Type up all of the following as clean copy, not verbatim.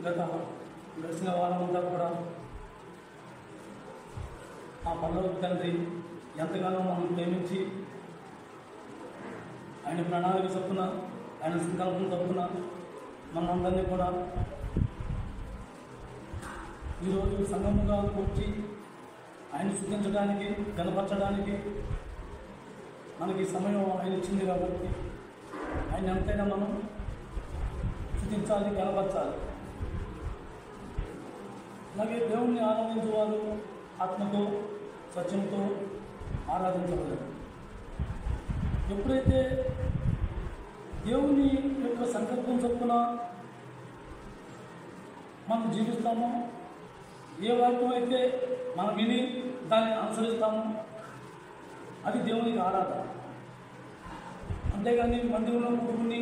గడిచిన వారం అంతా కూడా ఆ పరలోక తండ్రి ఎంతగానో మనం ప్రేమించి ఆయన ప్రణాళిక చొప్పున ఆయన సంకల్పం చొప్పున మనందరినీ కూడా ఈరోజు సంఘముగా కూర్చి ఆయన స్తుతించడానికి గణపరచడానికి మనకి సమయం ఆయన ఇచ్చింది కాబట్టి ఆయన ఎంతైనా మనం స్తుతించాలి, గణపరచాలి. అలాగే దేవుణ్ణి ఆరాధించేవారు ఆత్మతో సత్యంతో ఆరాధించగలరు. ఎప్పుడైతే దేవుని యొక్క సంకల్పం చొప్పున మనం జీవిస్తామో, ఏ వాక్యం అయితే మనం విని దాన్ని అనుసరిస్తామో అది దేవునికి ఆరాధన. అంతేగాని మందిరంలో కూడుకుని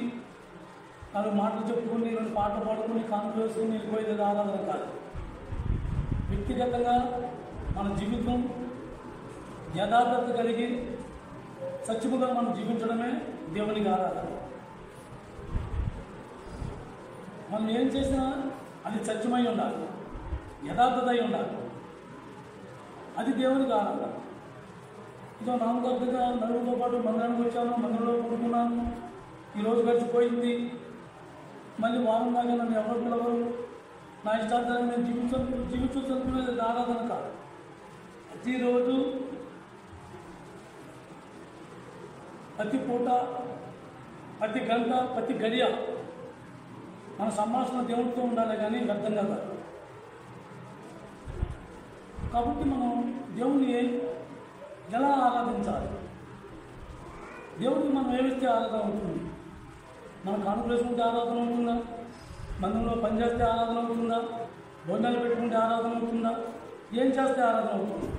4 మాటలు చెప్పుకుని 2 పాటలు పాడుకుని కానుకలు వేసుకుని వెళ్ళిపోయేది ఆరాధన కాదు. వ్యక్తిగతంగా మన జీవితం యథార్థత కలిగి సత్యముగా మనం జీవించడమే దేవునికి ఆరాధన. మనం ఏం చేసినా అది సత్యమై ఉండాలి, యథార్థత అయి ఉండాలి. అది దేవునికి ఆరాధన. ఇదో నామకార్థంగా నలుగురితో పాటు మందిరానికి వచ్చాను, మందిరంలో కూడుకున్నాను, ఈరోజు గడిచిపోయింది, మళ్ళీ వారం దాకా నన్ను ఎవరు పిలవరు, నా ఇష్టార్థాన్ని నేను జీవించుకునేది ఆరాధన కాదు. ప్రతిరోజు ప్రతి పూట ప్రతి గంట ప్రతి గడియ మన సంభాషణ దేవుడితో ఉండాలి, కానీ వ్యర్థంగా కాదు. కాబట్టి మనం దేవుణ్ణి ఎలా ఆరాధించాలి? దేవుడికి మనం ఏమిస్తే ఆరాధన అవుతుంది? మనం కానుకలు వేసుకుంటే ఆరాధన అవుతుందా? మందిరంలో పనిచేస్తే ఆరాధన అవుతుందా? భోజనాలు పెట్టుకుంటే ఆరాధన అవుతుందా? ఏం చేస్తే ఆరాధన అవుతుంది?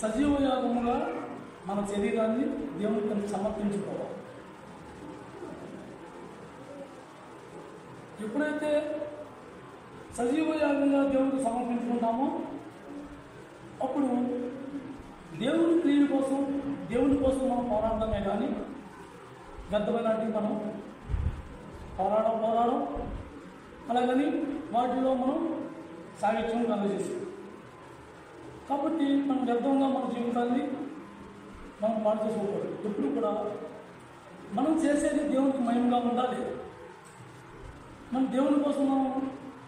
సజీవ యాగముగా మన శరీరాన్ని దేవునికి సమర్పించుకోవాలి. ఎప్పుడైతే సజీవ యాగంగా దేవుడికి సమర్పించుకుంటామో అప్పుడు దేవుని క్రియల కోసం దేవుని కోసం మనం పోరాడమే కానీ వ్యర్థమైనటివి మనం పోరాడం అలాగని వాటిలో మనం సాహిత్యం కలుగజేస్తాం. కాబట్టి మనం వ్యర్థంగా మన జీవితాన్ని మనం పాడు చేసుకోకూడదు. ఎప్పుడు కూడా మనం చేసేది దేవునికి మహిమగా ఉండాలి. మనం దేవుని కోసం మనం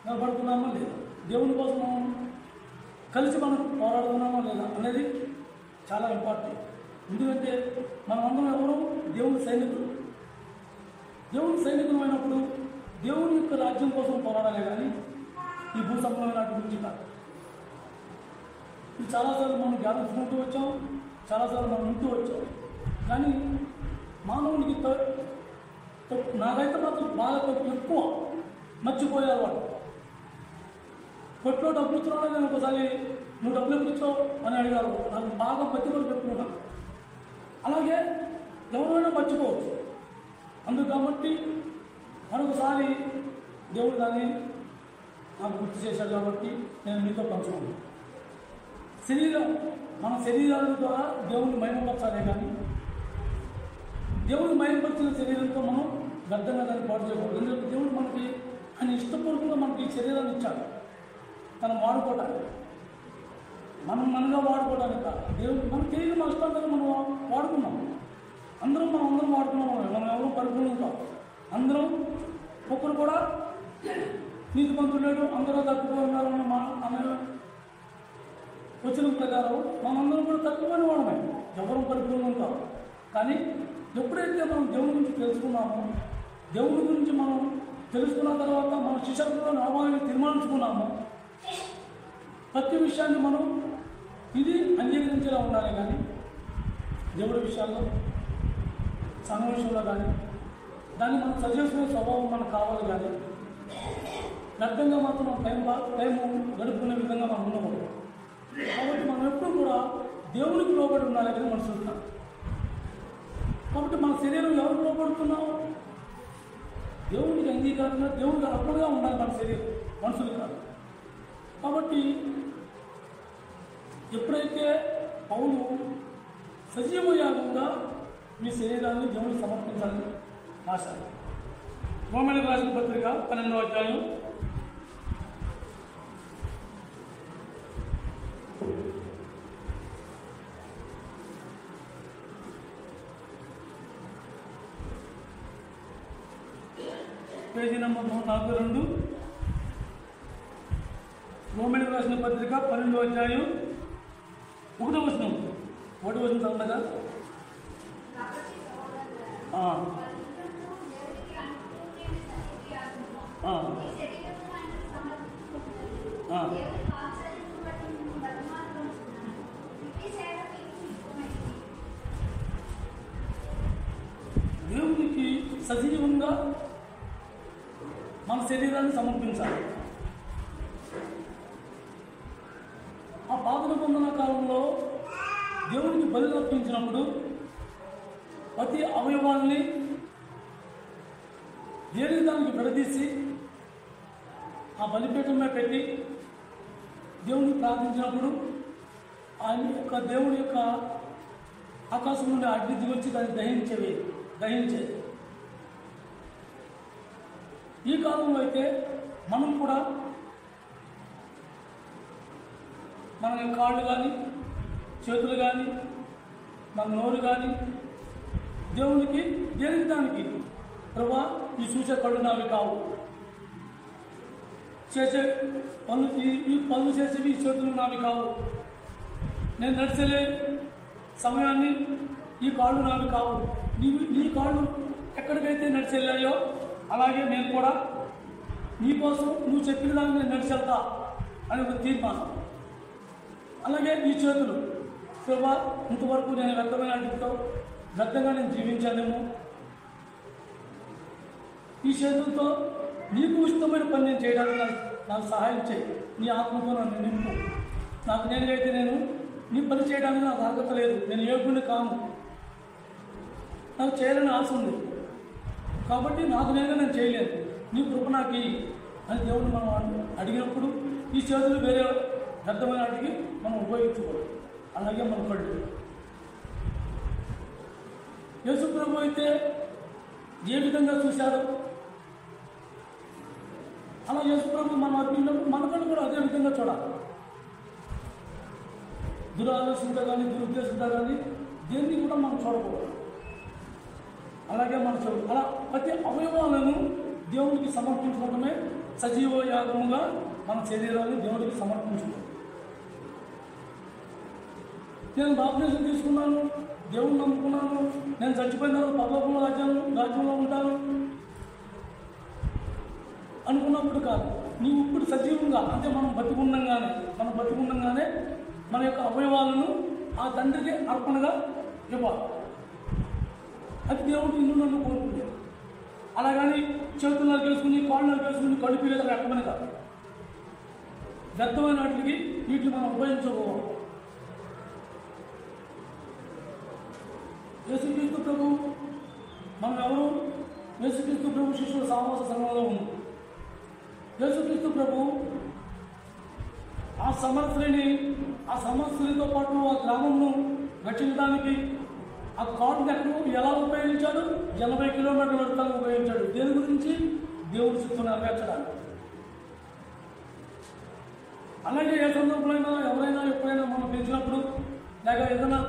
నిలబడుతున్నామా లేదా, దేవుని కోసం మనం కలిసి మనం పోరాడుతున్నామా లేదా అనేది చాలా ఇంపార్టెంట్. ఎందుకంటే మనమందరం ఎవరు దేవుని సైనికులు. దేవుని సైనికులు అయినప్పుడు దేవుని యొక్క రాజ్యం కోసం పోరాడాలి, కానీ ఈ భూ సంబంధమైన వాటి గురించి కాదు. ఇది చాలాసార్లు మనం జ్ఞాపించుకుంటూ వచ్చాం, చాలాసార్లు మనం ఉంటూ వచ్చాం. కానీ మానవునికి నాకైతే మాత్రం బాగా ఎక్కువ మర్చిపోయారు వాడు. కొట్లో డబ్బులు ఇస్తున్నాడు, నేను ఒకసారి నువ్వు డబ్బులు ఎప్పుడు ఇచ్చావు అని అడిగారు. నాకు బాగా మర్చిపోయి చెప్పుకున్నాను. అలాగే ఎవరైనా మర్చిపోవచ్చు. అందుకు కాబట్టి మరొకసారి దేవుడు దాన్ని నాకు గుర్తు చేశాడు కాబట్టి నేను మీతో పంచుకున్నాను. మన శరీరాల ద్వారా దేవుని మహిమపరచాలే కానీ దేవుని మహిమపరిచిన శరీరంతో మనం వ్యర్థంగా దాన్ని పాటు చేయకూడదు. ఎందుకంటే దేవుడు మనకి ఆయన ఇష్టపూర్వకంగా మనకి ఈ శరీరాన్ని ఇచ్చాడు, తను వాడుకోవటానికి, మనగా వాడుకోవడానికి కాదు. దేవుడు మన తెలియదు, మన ఇష్టాన్ని మనం వాడుకున్నాం. అందరం వాడుకున్నాం. మనం ఎవరు పరిపూర్ణం కాదు. అందరం ఒక్కరు కూడా నీతిమంతుడు లేడు, అందరూ తక్కువ అనే వచ్చిన ప్రకారం మనందరం కూడా తక్కువని వాడమే, ఎవరు పరిపూర్ణం కాదు. కానీ ఎప్పుడైతే మనం దేవుని గురించి తెలుసుకున్నామో, దేవుని గురించి మనం తెలుసుకున్న తర్వాత మన శిష్యులతో నడవాలని తీర్మానించుకున్నామో, ప్రతి విషయాన్ని మనం ఇది అంగీకరించేలా ఉండాలి. కానీ దేవుడి విషయాల్లో సంఘ విషయంలో కానీ దాన్ని మనం సజెస్టుకునే స్వభావం మనకు కావాలి. కానీ వ్యర్థంగా మాత్రం టైం గడుపుకునే విధంగా మనం ఉండకూడదు. కాబట్టి మనం ఎప్పుడు కూడా దేవునికి లోబడి ఉండాలి కానీ మనుషులు. కాబట్టి మన శరీరం ఎవరికి లోపడుతున్నాం? దేవునికి అంగీకారంగా దేవునికి అర్పణగా ఉండాలి మన శరీరం, మనుషులు కాదు. కాబట్టి ఎప్పుడైతే పౌలు సజీవ యాగంగా మీ శరీరాన్ని దేవునికి సమర్పించాలని రాశారు. రోమీయులకు రాసిన పత్రిక 12వ అధ్యాయం పేజీ నెంబర్ 142. రోమీయులకు రాసిన పత్రిక 12వ అధ్యాయం 1వ వచనం. 1వ వచనం చదవగా దేవునికి సజీవంగా మన శరీరాన్ని సమర్పించాలి. ఆ పాత నిబంధన కాలంలో దేవునికి బలి అర్పించినప్పుడు ప్రతి అవయవాల్ని దేని దానికి విడదీసి ఆ బలిపీఠం మీద పెట్టి దేవుడిని ప్రార్థించినప్పుడు ఆయన యొక్క దేవుడి యొక్క ఆకాశం నుండి అగ్ని దిగొచ్చి దాన్ని దహించేది. ఈ కాలంలో అయితే మనం కూడా మన కాళ్ళు కానీ చేతులు కానీ మన నోరు కానీ దేవునికి దేనికి దానికి ప్రభా ఈ చూసే కళ్ళు నావి కావు, చేసే పనులు ఈ పనులు చేసేవి ఈ చేతులు నావి కావు, నేను నడిచలే సమయాన్ని ఈ కాళ్ళు నావి కావు, నీ కాళ్ళు ఎక్కడికైతే నడిచెళ్ళాయో అలాగే నేను కూడా నీకోసం నువ్వు చెప్పిన దాన్ని నేను నడిచెళ్తా అని ఒక తీర్మానం. అలాగే ఈ చేతులు ప్రభా ఇంతవరకు నేను వ్యక్తమైన అడ్డుతో వ్యక్తంగా నేను జీవించానేమో, ఈ చేతులతో నీకు ఇష్టమైన పని నేను చేయడానికి నాకు సహాయం చేయి, నీ ఆత్మతో నన్ను నింపు. నాకు నేనైతే నేను నీ పని చేయడానికి నాకు అర్హత లేదు, నేను యోగ్యుని కాను, నాకు చేయాలని ఆశ ఉంది కాబట్టి నాకు నేను చేయలేను, నీ కృప నాకు అని దేవుడిని మనం అడిగినప్పుడు ఈ చేతులు వేరే వ్యర్థమైన వాటికి మనం ఉపయోగించుకోవాలి. అలాగే మన కళ్ళు యేసు ప్రభు అయితే ఏ విధంగా చూశారో అలా యేసు ప్రభు మనం అర్పించినప్పుడు మన కళ్ళు కూడా అదే విధంగా చూడాలి. దురాలోచనతో కానీ దురుద్దేశంతో కానీ దేన్ని కూడా మనం చూడకూడదు. అలాగే మన చెవులు అలా ప్రతి అవయవాలను దేవునికి సమర్పించుకోవడమే సజీవ యాగముగా మన శరీరాన్ని దేవునికి సమర్పించుకోవాలి. నేను బాప్టిజం తీసుకున్నాను, దేవుని నమ్ముకున్నాను, నేను చచ్చిపోయిన తర్వాత పరలోకంలో రాజ్యంలో ఉంటాను అనుకున్నప్పుడు కాదు, నీవు ఇప్పుడు సజీవంగా అంటే మనం బతికుండంగానే మన యొక్క అవయవాలను ఆ తండ్రికి అర్పణగా ఇవ్వాలి. అది దేవుడు నిన్ను నన్ను కోరుకుంటుంది. అలాగని చేతులు నరికేసుకుని కాళ్ళు నరికేసుకుని కడుపు లేదా పెట్టమని కాదు, వ్యర్థమైన వాటికి వీటిని మనం ఉపయోగించుకోవాలి. యేసుక్రీస్తు ప్రభు మనం ఎవరు? యేసుక్రీస్తు ప్రభు శిష్యుల సహవాస సంఘంలో ఉంది. యేసుక్రీస్తు ప్రభు ఆ సమస్యలతో పాటు ఆ గ్రామంను రక్షించడానికి ఆ కారుని ఎలా ఉపయోగించాడు? 80 కిలోమీటర్ల వరకు ఉపయోగించాడు. దేని గురించి? దేవుడి చిత్తును నెరవేర్చడానికి. అలాగే ఏ సందర్భంలో ఎవరైనా ఎప్పుడైనా మనం పిలిచినప్పుడు లేక ఏదైనా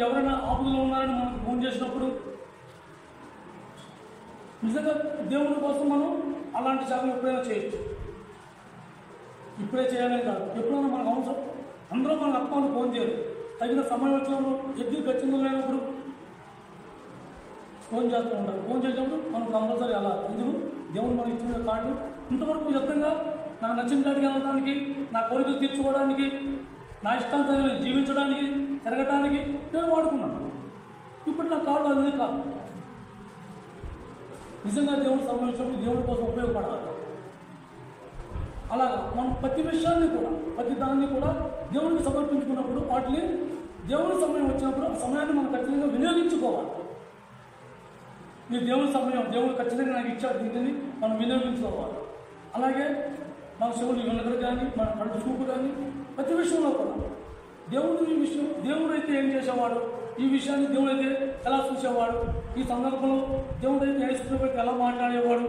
ఎవరైనా ఆపదలో ఉన్నారని మనకు ఫోన్ చేసినప్పుడు నిజంగా దేవుడి కోసం మనం అలాంటి సేవలు ఎప్పుడైనా చేయొచ్చు. ఇప్పుడే చేయాలని కాదు, ఎప్పుడైనా మనకు అవసరం. అందరూ మన అప్పని ఫోన్ చేయరు. తగిన సమయం వచ్చినప్పుడు ఎద్దు ఖచ్చితంగా లేనప్పుడు ఫోన్ చేస్తూ ఉంటారు. ఫోన్ చేసినప్పుడు మనం కంపల్సరీ అలా ఎందుకు దేవుడు మనకి ఇచ్చిన కార్డు ఇంతవరకు వ్యక్తంగా నాకు నచ్చిన కాడికి వెళ్ళడానికి, నా కోరికలు తీర్చుకోవడానికి, నా ఇష్టాంతరం జీవించడానికి, తిరగటానికి నేను వాడుకున్నాను. ఇప్పుడు నా కార్డు అనేది కాదు. నిజంగా దేవుడు సంబంధించినప్పుడు దేవుడి కోసం ఉపయోగపడాలి. అలాగా మనం ప్రతి విషయాన్ని కూడా ప్రతి దాన్ని కూడా దేవుడికి సమర్పించుకున్నప్పుడు వాటిని దేవుడి సమయం వచ్చినప్పుడు ఆ సమయాన్ని మనం ఖచ్చితంగా వినియోగించుకోవాలి. ఈ దేవుడి సమయం దేవుడు ఖచ్చితంగా నాకు ఇచ్చాడు, దీనిని మనం వినియోగించుకోవాలి. అలాగే మన చెవులు వినగలు కానీ మన కళ్ళు చూపు కానీ ప్రతి విషయంలో కూడా దేవుడి విషయం దేవుడు అయితే ఏం చేసేవాడు ఈ విషయాన్ని దేవుడు అయితే ఎలా చూసేవాడు, ఈ సందర్భంలో దేవుడు అయితే యేసుప్రభువుకి ఎలా మాట్లాడేవాడు,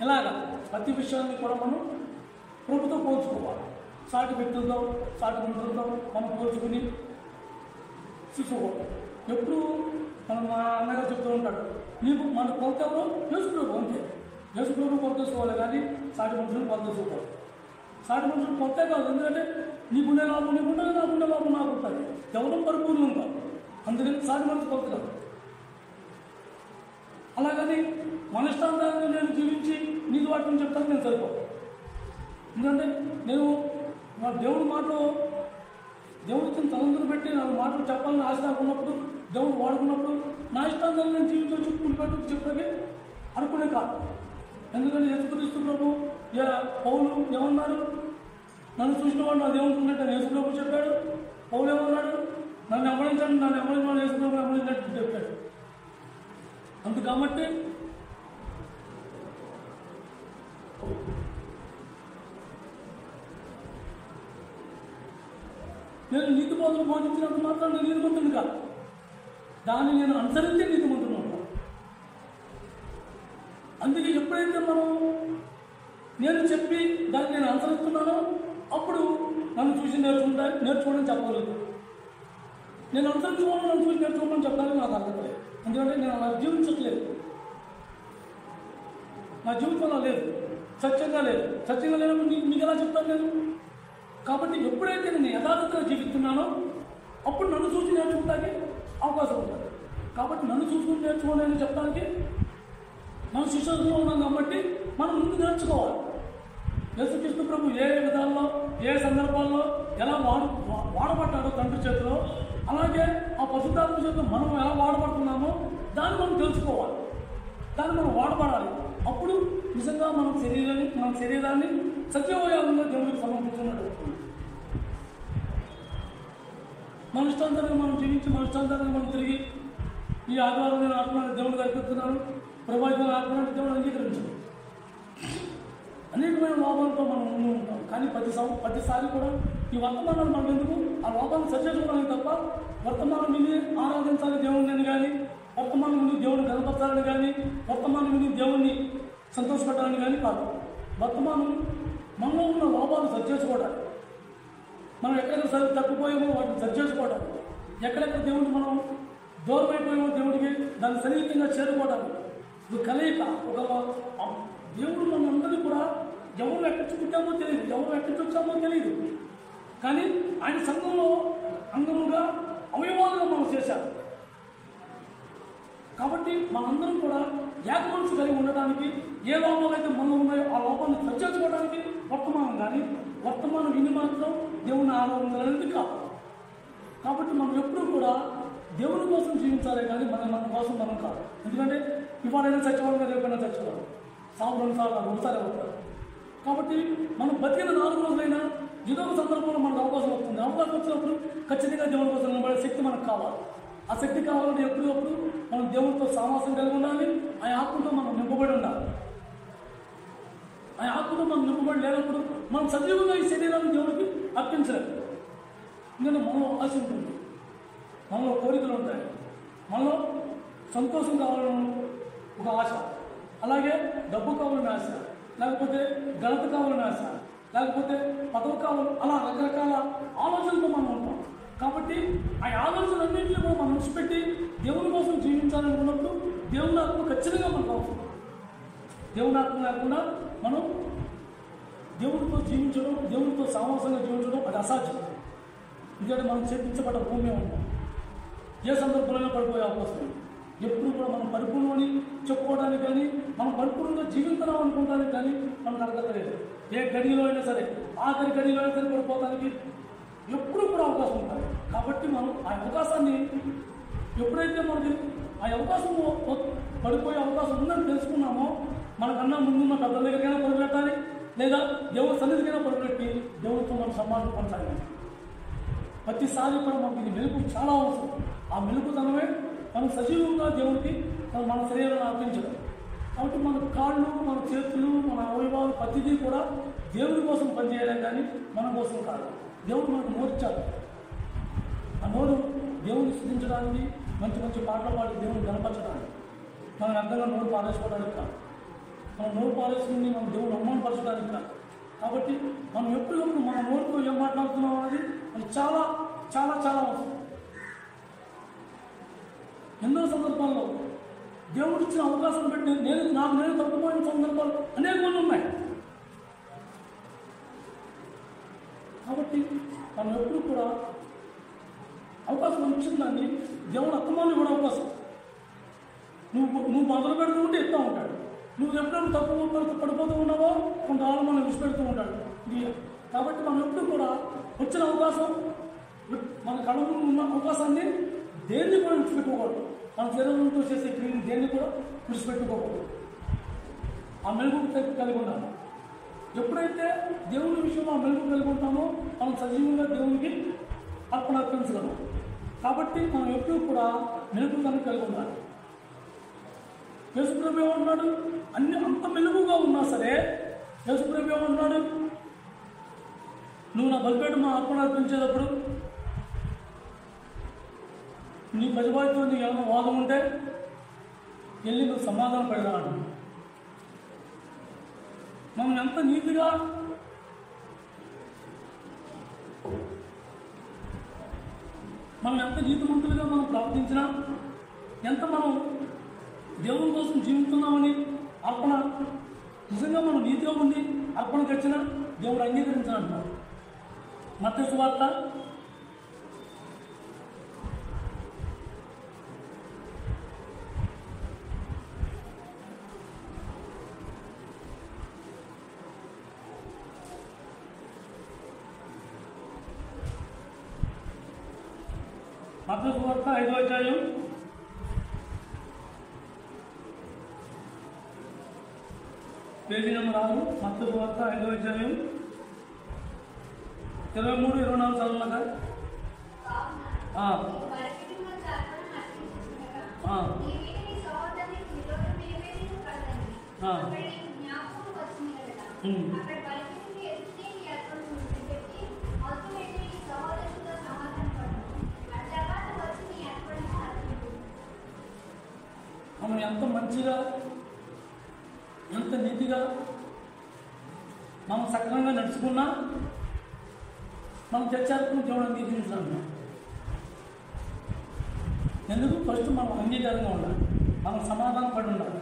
ఇలాగా ప్రతి విషయాన్ని కూడా మనం ప్రభుతో పోల్చుకోవాలి. సాటి వ్యక్తులతో, సాటి మనుషులతో మనం పోల్చుకుని చూసుకోవాలి. ఎప్పుడు మనం మా అన్నగారు చెప్తూ ఉంటాడు, నీకు మన కొలతలో యేసుప్రభు అంతే, యేసుప్రభు కొలత చూసుకోవాలి కానీ సాటి మనుషులు కొలత చూసుకోవాలి. సాటి మనుషులు కొత్త కాదు, ఎందుకంటే నీకుండే లాభం నీకుంటుంది, నాకుండే లాభం నాకు ఉంటుంది, ఎవరో పరిపూర్ణం కాదు, అందుకని సాటి మనుషులు కొత్త కాదు. అలాగని మన ఇష్టాంతాన్ని నేను జీవించి నీకు వాటిని చెప్తాను నేను సరిపోను. ఎందుకంటే నేను నా దేవుడి మాటలో దేవుడికి తలంతులు పెట్టి నా మాటలు చెప్పాలని ఆశ అనుకున్నప్పుడు, దేవుడు వాడుకున్నప్పుడు నా ఇష్టాంతాన్ని నేను జీవించవచ్చు కూలిపెట్టు చెప్పడానికి అనుకునే కాదు. ఎందుకంటే యేసుక్రీస్తు ప్రభు పౌలు ఏమన్నాడు, నన్ను చూసిన వాడు నా దేవుడు ఉన్నట్టు యేసు ప్రభు చెప్పాడు. పౌలు ఏమన్నాడు, నన్ను ఎవరించండి, నన్ను ఎవరించాడు, యేసు ప్రభు ఎవరించినట్టు చెప్పాడు. అందు కాబట్టి నేను నీతి బోధన బోధించినంత మాత్రం నేను నీతిమంతుడు కాదు, దాన్ని నేను అనుసరించే నీతిమంతుడు ఉంటాను. అందుకే ఎప్పుడైతే మనం నేను చెప్పి దాన్ని నేను అనుసరిస్తున్నానో అప్పుడు నన్ను చూసి నేర్చుకోవడం చెప్పగలుగుతాను. నేను అనుసరించుకోవడం నన్ను చూసి నేర్చుకోవడం చెప్పడానికి నాకు అర్థం లేదు, ఎందుకంటే నేను అలా జీవించట్లేదు, నా జీవితంలో లేదు, సత్యంగా లేదు. సత్యంగా లేనప్పుడు మీకు ఎలా చెప్తాను నేను? కాబట్టి ఎప్పుడైతే నేను యథార్థంగా జీవిస్తున్నానో అప్పుడు నన్ను చూసి నేర్చుకోవడానికి అవకాశం ఉంటుంది. కాబట్టి నన్ను చూసుకుని నేర్చుకోవాలని చెప్పడానికి మనం శిష్యులుగా ఉన్నాం కాబట్టి మనం ముందు నేర్చుకోవాలి. యేసుక్రీస్తు ప్రభు ఏ విధాల్లో ఏ సందర్భాల్లో ఎలా వాడబడ్డాడో తండ్రి చేతిలో, అలాగే ఆ పరిశుద్ధాత్మ చేతిలో మనం ఎలా వాడబడుతున్నామో దాన్ని మనం తెలుసుకోవాలి, దాన్ని మనం వాడబడాలి. అప్పుడు నిజంగా మన శరీరాన్ని సత్యవయాలంగా దేవుడికి సమర్పించినట్టు. మన ఇష్టాంతరంగా మనం జీవించి మన ఇష్టాంతరంగా మనం తిరిగి ఈ ఆదివారం నేను ఆత్మని దేవుడు కల్పిస్తున్నాను, ప్రభావితం ఆత్మని దేవుడు అంగీకరించాడు. అనేకమైన లోపాలతో మనం ముందు ఉంటాం, కానీ ప్రతిసారి కూడా ఈ వర్తమానాలు మనం ఎందుకు ఆ లోపాలను సరిచేసుకోవడానికి తప్ప వర్తమానం విని ఆరాధించాలి దేవుడిని కానీ, వర్తమానం విని దేవుడిని కనపరచాలని కానీ, వర్తమానం విని దేవుడిని సంతోషపెట్టాలని కానీ కాదు. వర్తమానం మనలో ఉన్న లోపాలు సరిచేసుకోవడానికి, మనం ఎక్కడెక్కడ తప్పిపోయామో వాటిని సరిచేసుకోవడానికి, ఎక్కడెక్కడ దేవుడిని మనం దూరం అయిపోయామో దేవుడికి దాన్ని సన్నిహితంగా చేరుకోవడానికి ఇది కలయిక. ఒక దేవుడు మనందరినీ కూడా ఎవరు ఎక్కడి పుట్టామో తెలియదు, ఎవరు ఎక్కడి వచ్చామో తెలియదు, కానీ ఆయన సంఘంలో అంగముగా అవయవాలుగా మనం చేశారు. కాబట్టి మనందరం కూడా ఏక మనసు కలిగి ఉండడానికి ఏ లోపాలు అయితే మనలో ఉన్నాయో ఆ లోపాన్ని సరిచేసుకోవడానికి వర్తమానం కానీ వర్తమానం విని మాత్రం దేవుని ఆరాధించాలనేది కాదు. కాబట్టి మనం ఎప్పుడూ కూడా దేవుని కోసం జీవించాలి కానీ మన కోసం మనం కాదు. ఎందుకంటే ఇవాళైనా చచ్చిపోవడం రేపైనా చచ్చిపోవడం, సాగు 2 సార్లు 3 సార్లు అవుతారు. కాబట్టి మనం బతికిన 4 రోజులైనా ఏదో ఒక సందర్భంలో మనకు అవకాశం వస్తుంది. అవకాశం వచ్చినప్పుడు ఖచ్చితంగా దేవుని కోసం నిలబడే శక్తి మనకు కావాలి. ఆ శక్తి కావాలంటే ఎప్పుడప్పుడు మనం దేవుడితో సావాసం కలిగి ఉండాలి, ఆ ఆత్మతో మనం నింపబడి ఉండాలి. ఆ ఆత్మతో మనం నింపబడి లేనప్పుడు మనం సజీవంగా ఈ శరీరాన్ని దేవుడికి అర్పించలేదు. ఎందుకంటే మనలో ఆశ ఉంటుంది, మనలో కోరికలు ఉంటాయి, మనలో సంతోషం కావాలని ఒక ఆశ, అలాగే డబ్బు కావాలని ఆశ, లేకపోతే ఘనత కావాలని ఆశ, లేకపోతే పదవి కావాలి, అలా రకరకాల ఆలోచనలతో మనం ఉంటాం. కాబట్టి ఆ ఆలోచనలన్నింటినీ కూడా మనం విడిచిపెట్టి దేవుని కోసం జీవించాలనుకున్నప్పుడు దేవుని ఆత్మ ఖచ్చితంగా మనకు అవసరం. దేవుని ఆత్మ లేకుండా మనం దేవుడితో జీవించడం, దేవుడితో సామాసంగా జీవించడం అది అసాధ్యం. ఎందుకంటే మనం చేపించబడ్డ భూమి ఉంటాం, ఏ సందర్భంలో పడిపోయే అవకాశం లేదు. ఎప్పుడు కూడా మనం పరిపూర్ణమని చెప్పుకోవడానికి కానీ మనం పరిపూర్ణంగా జీవిస్తున్నాం అనుకోవడానికి కానీ మనకు అర్హత లేదు. ఏ గడిలో అయినా సరే, ఆఖరి గడిలో అయినా సరే పడిపోవడానికి ఎప్పుడు కూడా అవకాశం ఉంటుంది. కాబట్టి మనం ఆ అవకాశాన్ని ఎప్పుడైతే మనకి ఆ అవకాశం పడిపోయే అవకాశం ఉందని తెలుసుకున్నామో మనకన్నా ముందున్న పెద్దల దగ్గరికైనా పరుగుపెట్టాలి, లేదా దేవుడి సన్నిధికైనా పరుగుపెట్టి దేవుడితో మన సంబంధం కొనసాగాలి. ప్రతిసారి కూడా మనకి ఇది మెలుపు చాలా అవసరం. ఆ మెలుపుతనమే మనం సజీవంగా దేవుడికి మన శరీరాన్ని అర్పించడం. కాబట్టి మన కాళ్ళు, మన చేతులు, మన అవయవాలు ప్రతిదీ కూడా దేవుడి కోసం పనిచేయడం కానీ మన కోసం కాదు. దేవుడు మనకు నోరు ఇచ్చాడు, ఆ నోరు దేవుని స్థుతించడానికి, మంచి మంచి పాటలు పాడి దేవుని గణపరచడానికి, మనం అర్థంగా నోరు పారేసుకోవడానికి కాదు, మనం నోరు పారేసుకుని మనం దేవుని అవమానపరచడానికి కాదు. కాబట్టి మనం ఎప్పటికప్పుడు మన నోరుతో ఏం మాట్లాడుతున్నాం అనేది మనకి చాలా చాలా చాలా అవసరం. ఎన్నో సందర్భాల్లో దేవుడు ఇచ్చిన అవకాశం పెట్టి నేను తప్పిపోయిన సందర్భాలు అనేకమంది ఉన్నాయి. కాబట్టి మనం ఎప్పుడు కూడా అవకాశం ఇచ్చిన దాన్ని దేవుడు అత్తమాన్ని కూడా అవకాశం. నువ్వు మొదలు పెడుతూ ఉంటే ఎత్తా ఉంటాడు. నువ్వు ఎప్పుడైనా తప్పు పడిపోతూ ఉన్నావో కొంతకాలం మనం విడిచిపెడుతూ ఉంటాడు. కాబట్టి మనం ఎప్పుడు కూడా వచ్చిన అవకాశం, మన కళ్ళ ముందు ఉన్న అవకాశాన్ని దేన్ని కూడా విడిచిపెట్టుకోకూడదు. మన శరీరంతో చేసే క్రియని దేన్ని కూడా విడిచిపెట్టుకోకూడదు. ఆ మెలుగు కలిగి ఉండాలి. ఎప్పుడైతే దేవుని విషయంలో ఆ మెలుగు కలిగి ఉంటామో మనం సజీవంగా దేవునికి అర్పించగలం. కాబట్టి మనం ఎప్పుడు కూడా మెలుగుతనం కలిగి ఉండాలి. యేసుప్రభు ఏమంటున్నాడు? అంత మెలుగుగా ఉన్నా సరే యేసుప్రభు ఏమంటున్నాడు? నువ్వు నా బలిపేట మా అర్పణ అర్పించేటప్పుడు నీ ప్రతిభాతో నీకు ఏమైనా వాదం ఉంటే వెళ్ళి నువ్వు సమాధానం పడదా అంటు. మనం ఎంత నీతిగా నీతిమంతులుగా మనం ప్రార్థించినా, ఎంత మనం దేవుని కోసం జీవిస్తున్నామని అర్పణ నిజంగా మనం నీతిగా ఉండి అర్పణకు వచ్చినా దేవుడు అంగీకరించాలంటున్నాడు. మత్తయి సువార్త 5వ అధ్యాయం 6 మత్తయి సువార్త 5వ అధ్యాయం 23-24 చదవగా. మనం ఎంత మంచిగా, ఎంత నీతిగా, మనం సక్రమంగా నడుచుకున్నా మనం చర్చాలకు దేవుడు అంగీకరించాలి. ఎందుకు? ఫస్ట్ మనం అంగీకారంగా ఉండాలి, మనం సమాధానం పడి ఉండాలి,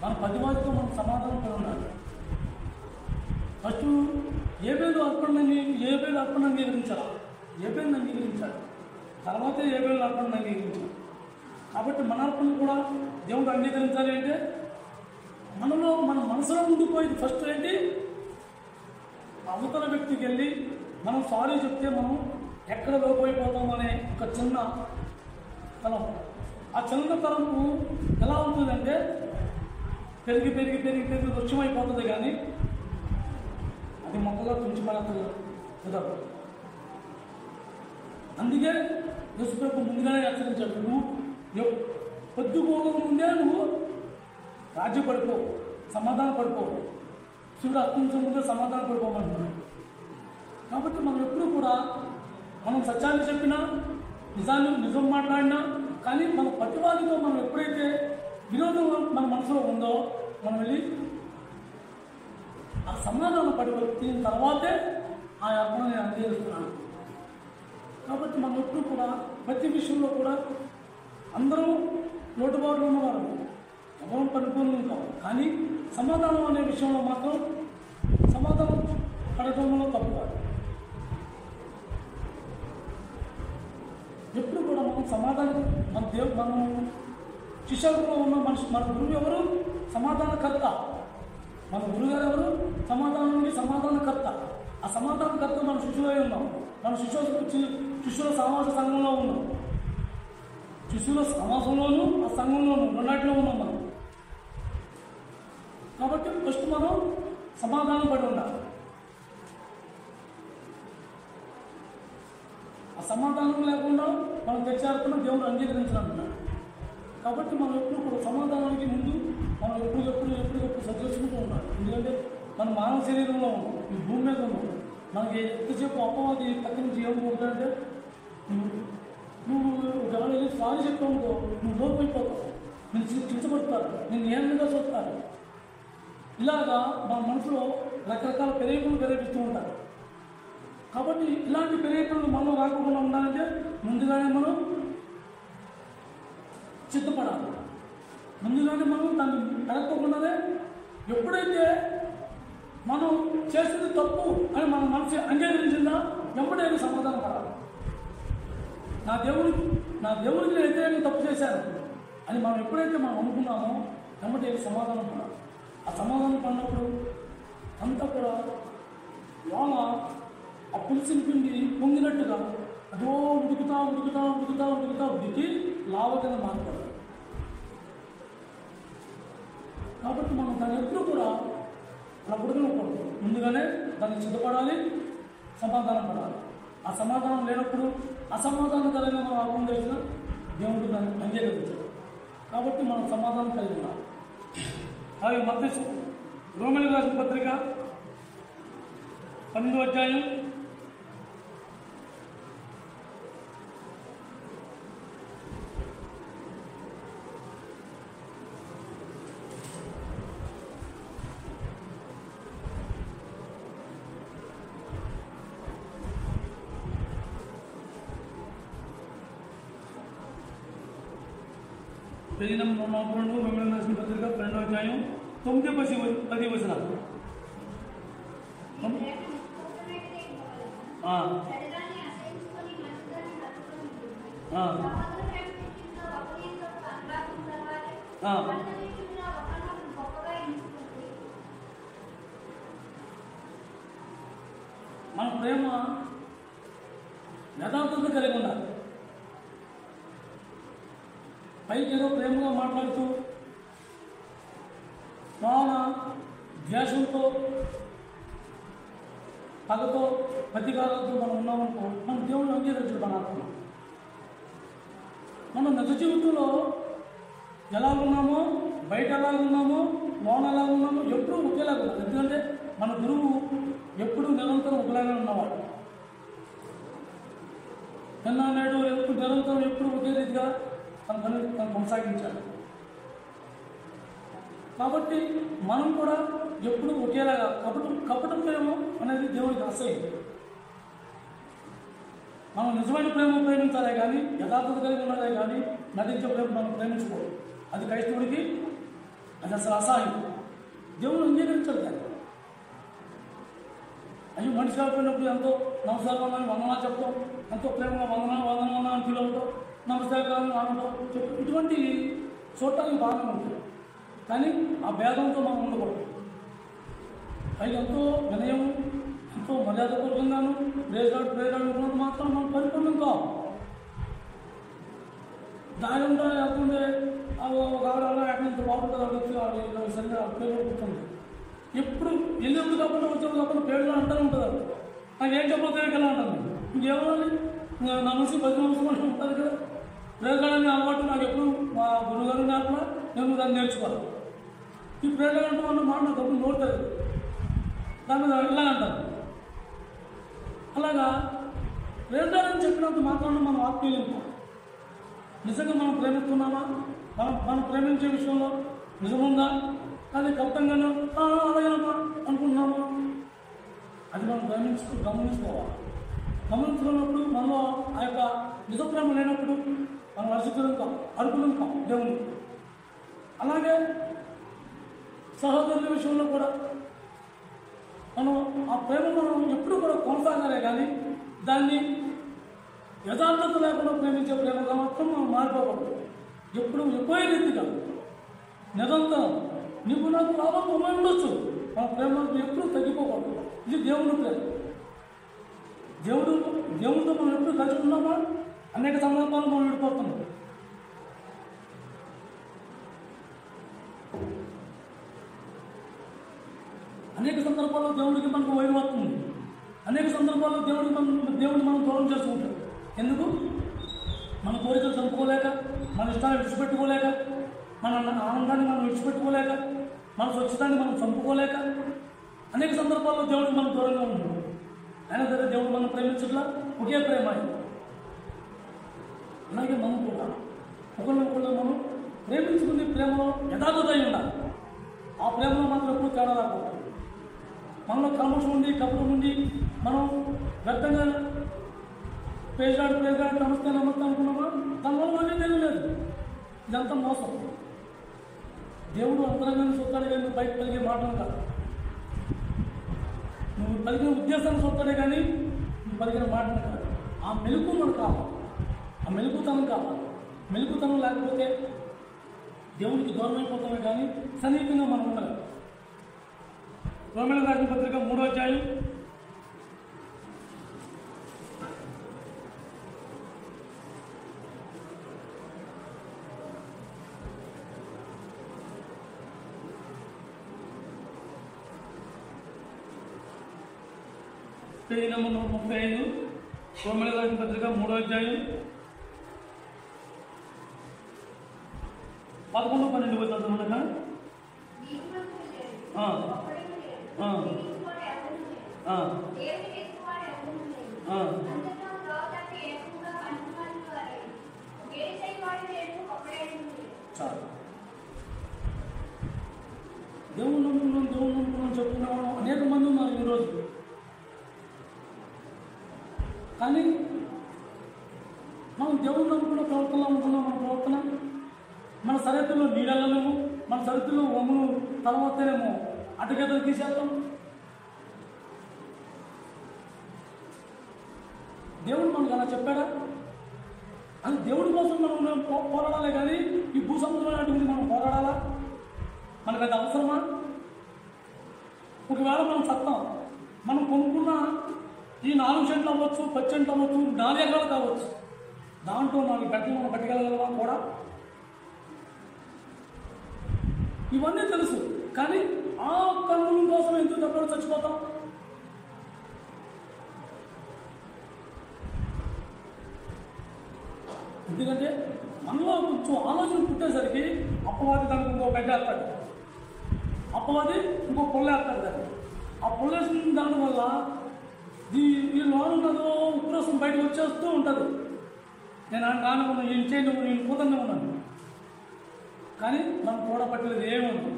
మన పదివాదితో మనం సమాధానం పడి ఉండాలి. ఫస్ట్ ఏబేలు అర్పణ అంగీకరించాలి, ఏబేలుని అంగీకరించాలి, తర్వాత ఏబేలు అర్పణ అంగీకరించాలి. కాబట్టి మన అర్పణ కూడా దేవుడు అంగీకరించాలి అంటే మన మనసులో ఉండిపోయేది ఫస్ట్ ఏంటి? అవతల వ్యక్తికి వెళ్ళి మనం సారీ చెప్తే మనం ఎక్కడ లోపోయిపోతాం అనే ఒక చిన్న తలం. ఆ చిన్న తలంపు ఎలా ఉంటుందంటే పెరిగి పెరిగి పెరిగి పెరిగి వృక్షమైపోతుంది, కానీ అది మొక్కలో తుంచిపడదు కుదరదు. అందుకే యేసుప్రభు ముందుగానే హెచ్చరించాడు, నువ్వు పొద్దుపోక ముందే నువ్వు రాజ్య పడిపో, సమాధాన పడిపో, శివుడు అత్యంత ముందే సమాధాన పడిపోమంటున్నాడు. కాబట్టి మనం ఎప్పుడు కూడా మనం సత్యాన్ని చెప్పినా, నిజం మాట్లాడినా, కానీ మన ప్రతివాదితో మనం ఎప్పుడైతే విరోధం మన మనసులో ఉందో మనం వెళ్ళి ఆ సమాధానం పడి తర్వాతే ఆ అర్పణ నేను అంగీకరిస్తున్నాను. కాబట్టి మనం ఎప్పుడు కూడా ప్రతి విషయంలో కూడా అందరూ లోటుబాట్లు ఉన్నవారు, ఎవరు పరిపూర్ణం కావు, కానీ సమాధానం అనే విషయంలో మాత్రం సమాధానం పడటంలో తప్పు కాదు. ఎప్పుడు కూడా మనం సమాధానం మనం శిష్యులలో ఉన్న మన గురువు ఎవరు? సమాధానకర్త. మన గురుగారు ఎవరు? సమాధానకర్త. ఆ సమాధానకర్త మన శిష్యులై ఉన్నాం, మన శిష్యుల సమాజ సంఘంలో ఉన్నాం, శిష్యుల సమాజంలోనూ ఆ సంఘంలోనూ రెండాటిలో ఉన్నాం మనం. కాబట్టి ఫస్ట్ మనం సమాధానం పడి ఉండాలి. ఆ సమాధానం లేకుండా మనం తెచ్చారుకున్న దేవుడు అంగీకరించాలంటున్నాడు. కాబట్టి మనం ఎప్పుడు కూడా సమాధానానికి ముందు మనం ఎప్పుడు సరిచేసుకుంటూ ఉండాలి. ఎందుకంటే మన మానవ శరీరంలో ఉన్నాం, ఈ భూమి మీద ఉన్నాం. మనకి ఎంతసేపు అపవాది పక్క నుంచి ఏమవుతుందంటే నువ్వు నువ్వు ఒకవేళ వెళ్ళి సారీ చెప్పావుకో నువ్వు లోపైపోతావు, నేను చించబడతారు, నేను ఏ విధంగా చూస్తారు. ఇలాగా మన మనసులో రకరకాల ప్రేరేపణలు ప్రేరేపిస్తూ ఉంటారు. కాబట్టి ఇలాంటి ప్రేరేపణలు మనలో రాకుండా ఉండాలంటే ముందుగానే మనం సిద్ధపడాలి. ముందుగానే మనం దాన్ని కలగకుండానే ఎప్పుడైతే మనం చేసేది తప్పు అని మన మనసు అంగీకరించిందా ఎప్పుడైనా సమాధానం పడాలి. నా దేవుడికి నేను వ్యతిరేకంగా తప్పు చేశాను అని మనం ఎప్పుడైతే మనం అనుకున్నామో ఎమ్మటైనా సమాధానం పడాలి. ఆ సమాధానం పడినప్పుడు అంతా కూడా లోన ఆ పులిసిన పిండి పొంగినట్టుగా అదో ఉడుకుతా ఉడికి లావ కింద మారిపోతుంది. కాబట్టి మనం దాన్ని ఎప్పుడు కూడా అలా ఉడకనకూడదు, ముందుగానే దాన్ని సిద్ధపడాలి, సమాధానం పడాలి. ఆ సమాధానం లేనప్పుడు అసమాధానకరంగా మనం అర్థం చేసిన దేవుడు దాన్ని అంగీకరించాడు. కాబట్టి మనం సమాధానం కలిగి ఉన్నాం. అలాగే మత్తయి రోమీయులకు రాసిన పత్రిక 12వ అధ్యాయం 12వ అధ్యాయం 9-10 వచనాలు. మన ప్రేమ యథార్థత కలిగి ఉండాలి. పైకి ఏదో ప్రేమగా మాట్లాడుతూ లోన ద్వేషంతో పగతో ప్రతీకారాలతో మనం ఉన్నామనుకో మనం దేవుడిని అంగీకరించబడాలనుకున్నాం. మనం నిజ జీవితంలో ఎలా ఉన్నామో బయట ఎలా ఉన్నామో లోన ఎలా ఉన్నామో ఎప్పుడూ ఒకేలాగా ఉన్నాం. ఎందుకంటే మన గురువు ఎప్పుడు నిరంతరం ఒకలాగా ఉన్నవాడు. నేడు ఎప్పుడు నిరంతరం ఎప్పుడు ఒకే రీతిగా తన పని తను కొనసాగించాడు. కాబట్టి మనం కూడా ఎప్పుడు ఒకేలాగా కపట ప్రేమ అనేది దేవుడికి అసహ్యం. మనం నిజమైన ప్రేమ ప్రేమించాలే కానీ యథార్థత కలిగి ఉన్నదే కానీ నటించే ప్రేమ మనం ప్రేమించుకోవాలి. అది క్రైస్తవుడికి అది అసలు అసహాయం. దేవుడు అంగీకరించాలి. కానీ అయ్యో మనిషి కాకపోయినప్పుడు ఎంతో నమస్కారం అని వందనా చెప్తాం, ఎంతో ప్రేమగా వందన అని పిలవటం, నమస్కారం అనటం చెప్పు, ఇటువంటి చూడటానికి బాగా ఉంటుంది. కానీ ఆ భేదంతో మనం ఉండకూడదు. పైగా ఎంతో వినయం ఎంతో మర్యాదపూర్వకంగాను ప్రేరాడుకున్నది మాత్రం మనం పరిపూర్ణం కావు. దాని ఉంటే లేకుంటే ఒక ఆవిడ ఎక్కడంత బాగుంటుంది వచ్చి సరిగ్గా పేరు కూర్చుంది. ఎప్పుడు వెళ్ళేప్పుడు కాకుండా వచ్చేప్పుడు కాకుండా పేరులో అంటూనే ఉంటుంది. అది నాకు ఏం చెప్పకపోతే ఎలా అంటాను. ఇంకేమన్నా నా మనసు 10 నిమిషాలు ఉంటుంది కదా. ప్రేరణ అలవాటు నాకు ఎప్పుడు మా గురుగారు నేర్పడా నేను దాన్ని నేర్చుకోవాలి. ఈ ప్రేరణ అంటూ అన్న మాట నాకు తప్పు నోడుతుంది. దాని మీద ఇలా అంటాను. అలాగా ప్రేరణ చెప్పినంత మాత్రాన మనం ఆత్మీయం నిజంగా మనం ప్రేమిస్తున్నామా, మనం ప్రేమించే విషయంలో నిజముందా, అది కర్తంగానో అలాగేనమ్మా అనుకుంటున్నామా, అది మనం గమనించుకోవాలి. గమనించుకున్నప్పుడు మనలో ఆ యొక్క నిజ ప్రేమ లేనప్పుడు మనం అరుపులుంటాం దేవుని. అలాగే సహోదరుల విషయంలో కూడా మనం ఆ ప్రేమ మనం ఎప్పుడు కూడా కొనసాగాలే కానీ దాన్ని యథార్థత లేకుండా ప్రేమించే ప్రేమగా మాత్రం మనం మారిపోకూడదు. ఎప్పుడు ఎక్కువ రీతిగా నిరంతరం నీకు నాకు లాభం ఉండొచ్చు, మన ప్రేమ ఎప్పుడు తగ్గిపోకూడదు. ఇది దేవుని ప్రేమ. దేవుడితో మనం ఎప్పుడు కలిసి ఉన్నామా, అనేక సందర్భాలు మనం విడిపోతున్నాం. అనేక సందర్భాల్లో దేవుడికి మనకు వైరు వస్తుంది. అనేక సందర్భాల్లో దేవుడిని మనం దూరం చేసుకుంటాం. ఎందుకు? మన కోరికలు చంపుకోలేక, మన ఇష్టాన్ని విడిచిపెట్టుకోలేక, మన ఆనందాన్ని మనం విడిచిపెట్టుకోలేక, మన స్వచ్ఛతాన్ని మనం చంపుకోలేక అనేక సందర్భాల్లో దేవుడికి మనం దూరంగా ఉంటాం. అయినా సరే దేవుడు మనం ప్రేమించట్లా ఒకే ప్రేమ. అలాగే మనం కూడా ఒకళ్ళొకళ్ళు మనం ప్రేమించుకునే ప్రేమలో యథార్థత ఉండాలి. ఆ ప్రేమలో మాత్రం ఎప్పుడు తేడా రాకూడదు. మనలో కల్మషం ఉండి కపటం ఉండి మనం వ్యర్థంగా పేజాడు నమస్తే అనుకున్నామా దానివల్ల మనకే తెలియలేదు. ఇదంతా మోసం. దేవుడు అంతరంగాన్ని చూస్తాడే కానీ నువ్వు బయట పలిగే మాటలు కాదు. నువ్వు పలికిన ఉద్దేశాన్ని చూస్తాడే కానీ నువ్వు పలికిన మాటలు కాదు. ఆ మెలుకు మనకు కావాలి. ఆ మెలుకుతనం కావాలి. మెలుకుతనం లేకపోతే దేవుడికి దూరం అయిపోతామే కానీ సన్నిహితంగా మనం ఉండలేం. రోమీయులకు రాసిన పత్రిక 3వ అధ్యాయం 35. రోమీయులకు రాసిన పత్రిక 3వ అధ్యాయం 11-12 చదువుతుండగా చాలు. దేవుడు నమ్ముకున్నాం చెప్పుకున్నాం అనేక మంది ఉన్నారు ఈరోజు. కానీ మనం దేవుడు నమ్ముకున్న ప్రవర్తనలో ఉంటున్నాం. మన ప్రవర్తన మన సరిహద్దుల్లో నీడలేము, మన సరిహద్దుల్లో ఒమ్ములు తర్వాతనేమో అటుగేతలు తీసేస్తాం. దేవుడు మనకు అలా చెప్పాడా? అది దేవుడి కోసం మనం పోరాడాలి కానీ ఈ భూసముద్రం గురించి మనం పోరాడాలా? మనకు అది అవసరమా? ఒకవేళ మనం సత్తాం, మనం కొనుక్కున్న ఈ 4 సెంట్లు అవ్వచ్చు, 10 సెంట్లు అవ్వచ్చు, 4 ఎకరాలు కావచ్చు, దాంట్లో 4 గంటలు మనం కట్టగలగలమా కూడా? ఇవన్నీ తెలుసు కానీ ఆ కన్నుల కోసం ఎందుకు తప్పకుండా చచ్చిపోతాం? ఎందుకంటే మనలో కొంచెం ఆలోచన పుట్టేసరికి అప్పవాది దానికి ఇంకో గడ్డ వేస్తాడు, అప్పవాది ఇంకో పొల్ల వేస్తాడు. దాన్ని ఆ పొల్లేసిన దానివల్ల ఈ లోనున్నదో ఉక్రోసం బయటకు వచ్చేస్తూ ఉంటుంది. నేను రానుకున్నా, నేను చేయను, నేను కూతంగా ఉన్నాను. కానీ మనం కూడా పట్టలేదు ఏముంది.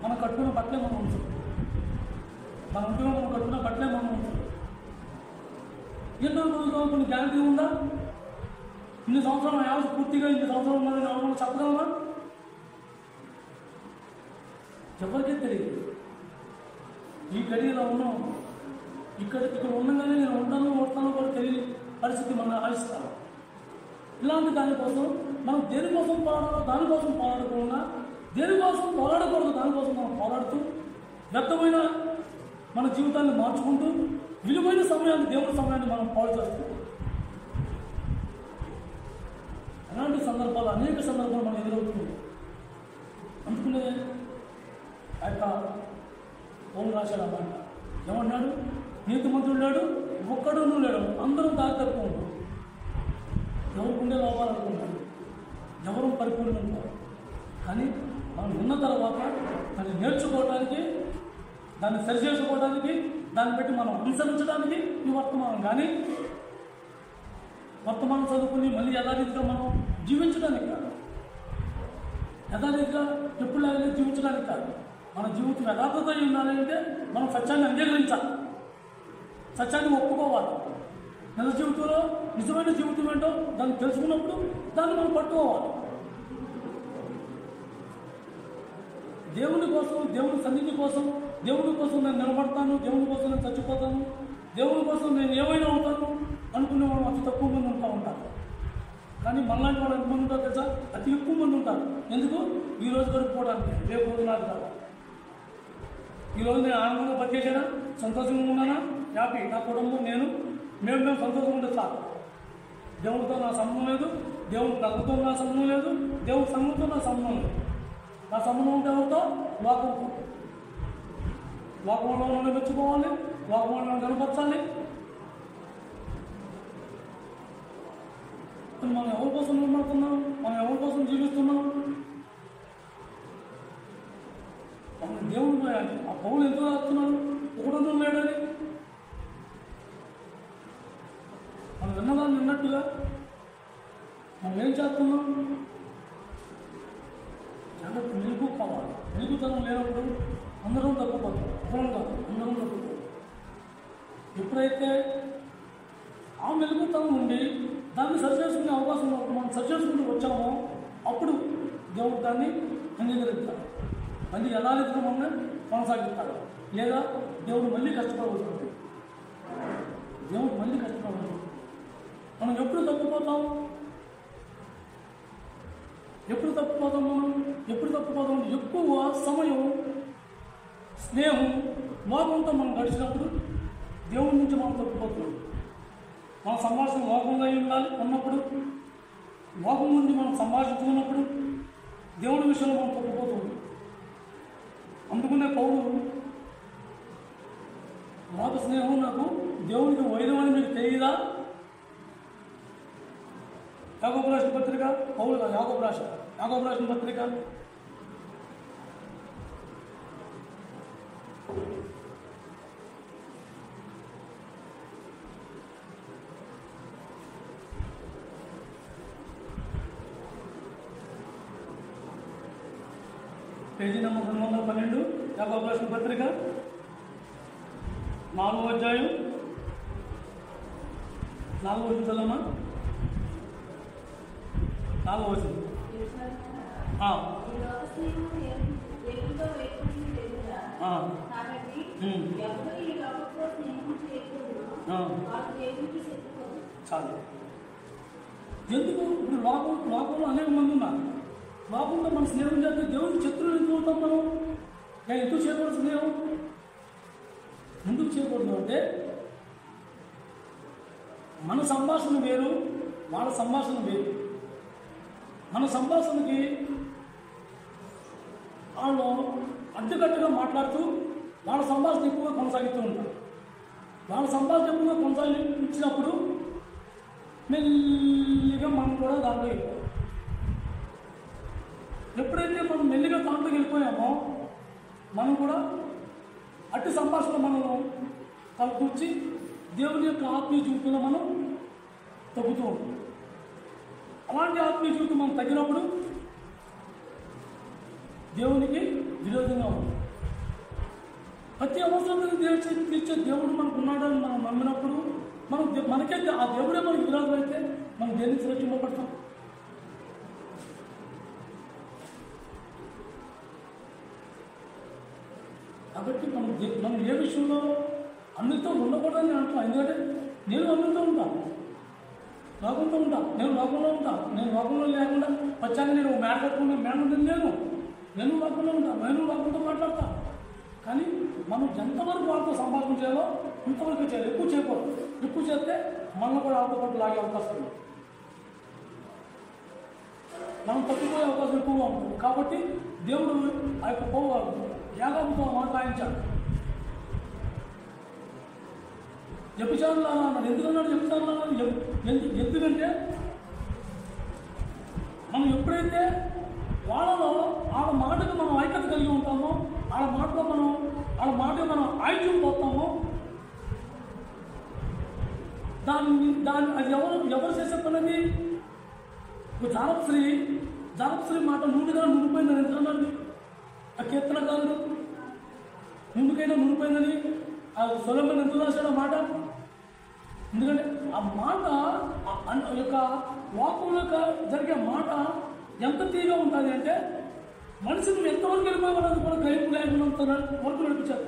మనం కట్టుకున్న బట్టలే మనం ఉంచు, మన ఇంటిలో మనం కట్టుకున్న బట్టలే మనం ఉంచు. ఎన్నో రోజులు కొన్ని గ్యారంటీ ఉందా? ఇన్ని సంవత్సరాలు యావత్ పూర్తిగా ఇన్ని సంవత్సరాలు ఉన్నదని మనం చెప్పగలమా? ఎవరికీ తెలియదు. ఈ గడిలో ఉన్నాం, ఇక్కడ ఉండగానే నేను ఉంటాను వస్తాను కూడా తెలియని పరిస్థితి మనం ఆలోచిస్తాను. ఇలాంటి దానికోసం మనం దేనికోసం పోరాడాలో దానికోసం పోరాడకుండా, దేనికోసం పోరాడకూడదు దానికోసం మనం పోరాడుతూ వ్యర్థమైన మన జీవితాన్ని మార్చుకుంటూ విలువైన సమయాన్ని, దేవుడి సమయాన్ని మనం పాడు చేస్తాం. అలాంటి సందర్భాలు అనేక సందర్భాలు మనం ఎదురవుతుంది. అందుకునే ఆ యొక్క పౌలు రాశాడు అన్నమాట. ఏమన్నాడు? నీతిమంతుడు లేడు, ఒక్కడు లేడు, అందరం దారి తక్కువ ఉంటాం. ఎవరికి ఉండే లోపాలు అనుకుంటారు, ఎవరు పరిపూర్ణం ఉంటారు. కానీ మనం ఉన్న తర్వాత దాన్ని నేర్చుకోవడానికి, దాన్ని సరిచేసుకోవడానికి, దాన్ని బట్టి మనం అనుసరించడానికి ఈ వర్తమానం. కానీ వర్తమానం చదువుకుని మళ్ళీ యథారీతిగా మనం జీవించడానికి కాదు, యథారీతిగా ఎప్పుడులాగే జీవించడానికి కాదు. మన జీవితం యథార్థత ఉండాలి అంటే మనం సత్యాన్ని అంగీకరించాలి, సత్యాన్ని ఒప్పుకోవాలి. నిజ జీవితంలో నిజమైన జీవితం ఏంటో దాన్ని తెలుసుకున్నప్పుడు దాన్ని మనం పట్టుకోవాలి. దేవుని కోసం, దేవుని సన్నిధి కోసం, దేవుని కోసం నేను నిలబడతాను, దేవుని కోసం నేను చచ్చిపోతాను, దేవుని కోసం నేను ఏమైనా అవుతాను అనుకునే వాళ్ళు అతి తక్కువ మంది ఉంటూ ఉంటారు. కానీ మనలాంటి వాళ్ళు ఎంతమంది ఉంటారు తెలుసా? అతి ఎక్కువ మంది ఉంటారు. ఎందుకు? ఈరోజు గడుపుకోవడానికి, రేపు రోజు నాకు కాదు. ఈరోజు నేను ఆనందంగా బతికేసానా, సంతోషంగా ఉన్నానా, హ్యాపీ, నా కుటుంబం, మేము సంతోషంగా ఉంటే చాలు. దేవుడితో నా సంబంధం లేదు, దేవుడి ప్రజలతో నా సంబంధం లేదు, దేవుడి సంఘంతో నా సంబంధం లేదు. నా సంబంధం ఉంటే ఎవరితో? లోకంతో. లోకంలో మెచ్చుకోవాలి, లోకంలో కనపరచాలి. మనం ఎవరి కోసం నిలబడుతున్నాం? మనం ఎవరి కోసం జీవిస్తున్నాం? మనం దేవుడు ఆ పౌలు ఎంతో రాస్తున్నాడు, ఒకడో లేడని. మనం ఏం చేస్తున్నాం? జాగ్రత్త, మెలుగు కావాలి. మెలుగుతనం లేనప్పుడు అందరం తప్పిపోతాం. ఒకరం కాదు, అందరం తప్పిపోతాం. ఎప్పుడైతే ఆ మెలుగుతనం ఉండి దాన్ని సరి చేసుకునే అవకాశం ఉన్నప్పుడు మనం సరి చేసుకుంటూ వచ్చామో అప్పుడు దేవుడు దాన్ని అంగీకరిస్తాడు. మళ్ళీ యథారీతిగా మనం కొనసాగిస్తాడు. లేదా దేవుడు మళ్ళీ కష్టపడవచ్చు. దేవుడు మళ్ళీ కష్టపడవచ్చు. మనం ఎప్పుడు తప్పిపోతాం? ఎప్పుడు తప్పిపోతాం? మనం ఎప్పుడు తప్పిపోతాం? ఎక్కువ సమయం స్నేహం లోకంతో మనం గడిచినప్పుడు దేవుడి నుంచి మనం తప్పిపోతున్నాం. మన సంభాషణ లోకంలో ఉండాలి ఉన్నప్పుడు, లోకం నుండి మనం సంభాషించుకున్నప్పుడు దేవుడి విషయంలో మనం తప్పిపోతుంది. అందుకునే పౌరులు లోక స్నేహం నాకు దేవుడికి వైద్యం అని మీకు తెలియదా? యాకోబు రాసిన పత్రిక, పౌలు యాకోబు రాసిన పత్రిక 2 212 యాకోబు రాసిన పత్రిక 4వ అధ్యాయం 4వ వచనమా 4వ వచనం. చాలు. ఎందుకు? ఇప్పుడు లోకంలో అనేక మంది ఉన్నారు. లోకంలో మన స్నేహం చేస్తే దేవుడికి శత్రువులు ఎందుకు అవుతాం మనం? నేను ఎందుకు చేయకూడదు స్నేహం? ఎందుకు చేయకూడదు అంటే మన సంభాషణ వేరు, వాళ్ళ సంభాషణ వేరు. మన సంభాషణకి వాళ్ళు అడ్డుకట్టుగా మాట్లాడుతూ వాళ్ళ సంభాషణ ఎక్కువగా కొనసాగిస్తూ ఉంటారు. వాళ్ళ సంభాషణ ఎక్కువగా కొనసాగించినప్పుడు మెల్లిగా మనం కూడా దాంట్లో వెళ్ళిపోయాం. ఎప్పుడైతే మనం మెల్లిగా దాంట్లోకి వెళ్ళిపోయామో మనం కూడా అట్టి సంభాషణ మనము కల్పించి దేవుని యొక్క ఆత్మీయ జీవితంలో మనం తగ్గుతూ ఉంటాం. అలాంటి ఆత్మీయ జీవితం మనం తగ్గినప్పుడు దేవునికి విరోధంగా ఉంటుంది. ప్రతి అవసరాన్ని తీర్చే దేవుడు మనకు ఉన్నాడని మనం నమ్మినప్పుడు మనకే ఆ దేవుడే మనకి విరోధం అయితే మనం దేనికి సురక్షింపబడతాం? కాబట్టి మనం ఏ విషయంలో అన్నితో ఉండకూడదని అంటున్నాం. ఎందుకంటే నేను అన్నితో ఉంటాను, లోకంతో ఉంటాను, నేను లోకంలో ఉంటాను. నేను లోకంలో లేకుండా వచ్చాక నేను మేడ కట్టుకున్న మేడ నేను లోకంలో ఉంటాను, నేను లోకంతో మాట్లాడతాను. కానీ మనం ఎంతవరకు వాళ్ళతో సంభాషణ చేయాలో ఇంతవరకు చేయాలి. ఎక్కువ చేయకూడదు. ఎక్కువ చేస్తే మనల్ని కూడా వాళ్ళతో పాటు లాగే అవకాశం ఉంది. మనం తప్పిపోయే అవకాశం ఎక్కువగా ఉంటుంది. కాబట్టి దేవుడు ఆ యొక్క యాకోబుతో మాట్లాడించాడు. వ్యభిచారులు అన్నాడు. ఎందుకన్నాడు వ్యభిచారులు అన్నాడు? ఎందుకంటే మనం ఎప్పుడైతే వాళ్ళ మాటకు మనం ఐక్యత కలిగి ఉంటామో, వాళ్ళ మాటకు మనం ఆయుధ్యం పోతామో దాన్ని అది ఎవరు చేసే పని? జానపశ్రీ మాట నుండిగా నుండిపోయిందని ఎందుకన్నాడు? ఆ కీర్తనకారుడు ముందుకైనా మునిపోయిందని ఆ సొలొమోను ఎందుకు రాశాడు ఆ మాట? ఎందుకంటే ఆ మాట యొక్క వాక్యంలో జరిగే మాట ఎంత తీగా ఉంటుంది అంటే మనిషిని ఎంతవరకు వెళ్ళిపోవాలని కూడా గ్రహింపు లేకున్నంత వరకు నడిపించారు.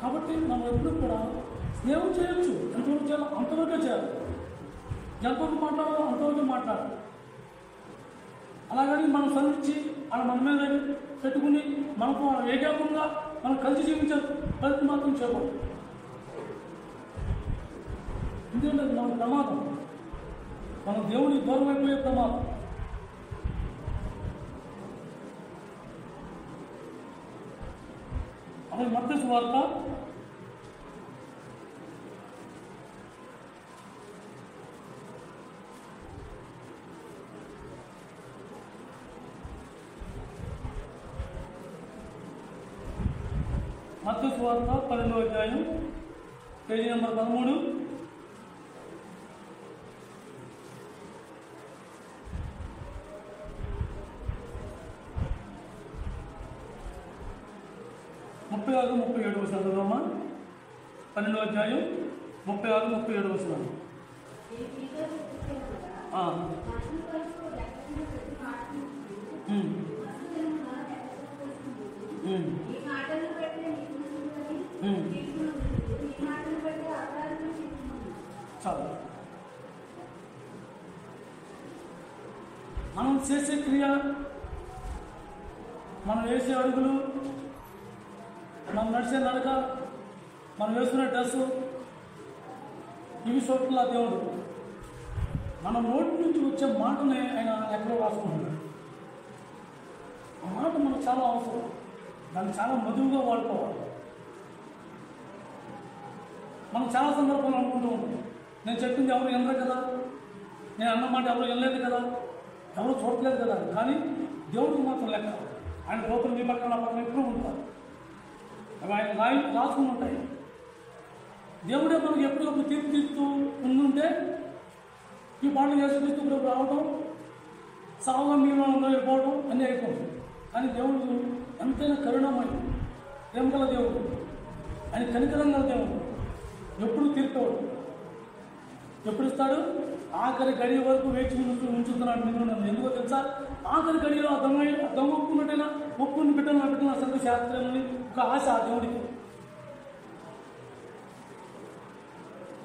కాబట్టి మనం ఎప్పుడు కూడా స్నేహం చేయొచ్చు. ఎంతవరకు చేయాలో అంతవరకే చేయాలి. ఎంతవరకు మాట్లాడాలో అంతవరకు మాట్లాడాలి. అలాగని మనం సంధించి వాళ్ళ మన మీద పెట్టుకుని మనకు ఏకాంతంగా మనం కలిసి జీవించే ప్రయత్నం మాత్రం చేయకూడదు. ఎందుకంటే అది మన ప్రమాదం, మన దేవుడికి దూరం అయిపోయే ప్రమాదం. అలాగే మత్తయి సువార్త 12వ అధ్యాయం పేజీ నెంబర్ 13. 36, 37 వచనం చదవమ్మా. 12వ అధ్యాయం 36, 37 వచనం. చాలు. మనం చేసే క్రియ, మనం వేసే అడుగులు, మనం నడిచే నడక, మనం వేసుకునే డ్రెస్సు, ఇవి చోట్ల దేవుడు మన నోటి నుంచి వచ్చే మాటని ఆయన ఎక్కడో రాసుకుంటున్నాడు. ఆ మాట మనకు చాలా అవసరం. దాన్ని చాలా మధువుగా వాడుకోవాలి. మనం చాలా సందర్భాలు అనుకుంటూ ఉంటాం, నేను చెప్పింది ఎవరు వినరు కదా, నేను అన్న మాట ఎవరు వినలేదు కదా, ఎవరు చూడలేదు కదా. కానీ దేవుడికి మాత్రం లెక్క. ఆయన లోపల మీ పక్కన నా పక్కన ఎప్పుడూ ఉంటారు. అవి ఆయన రాసుకుని ఉంటాయి. దేవుడే మనకు ఎప్పుడప్పుడు తీర్పు తీస్తూ ఉండుంటే ఈ పాటలు చేసుకుంటూ ఇప్పుడు రావడం, సావుగా మీరు వెళ్ళిపోవడం అన్నీ అయిపోతుంది. కానీ దేవుడు ఎంతైనా కరుణమై ప్రేమగల దేవుడు, ఆయన కనికరం గల దేవుడు. ఎప్పుడు తీర్పవాడు, ఎప్పుడు ఇస్తాడు? ఆఖరి గడి వరకు వేచి ఉంచుతున్నాడు నిన్ను నన్ను. ఎందుకో తెలుసా? ఆఖరి గడిలో ఆ దొంగ ఒప్పుకున్నట్టయినా ఒప్పుకుని బిడ్డలు నా బిడ్డలు అసలు శాస్త్రాలని ఒక ఆశ ఆ దేవుడికి.